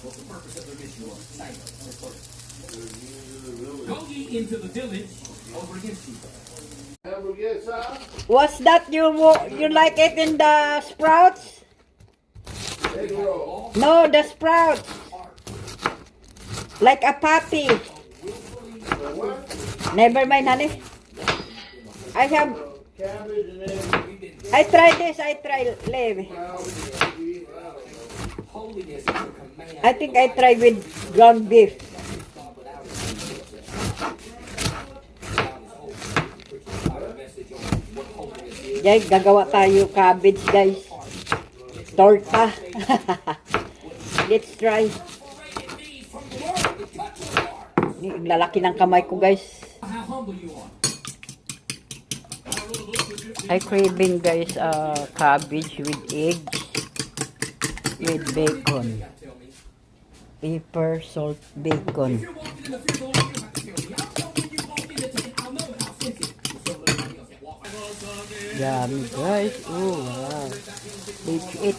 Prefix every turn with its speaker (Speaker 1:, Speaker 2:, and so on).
Speaker 1: Go ye into the village over against you.
Speaker 2: What's that you like it in the sprouts? No, the sprouts. Like a puppy. Never mind, honey. I tried this. I tried live.
Speaker 1: Holiness is a command.
Speaker 2: I think I tried with ground beef. Guys, gagawa tayo cabbage, guys. Torta. Let's try. Ang lalaki ng kamay ko, guys.
Speaker 1: How humble you are.
Speaker 2: I craving, guys, cabbage with eggs, with bacon. Pepper, salt, bacon. Yummy, guys. Oh, wow. Let's eat.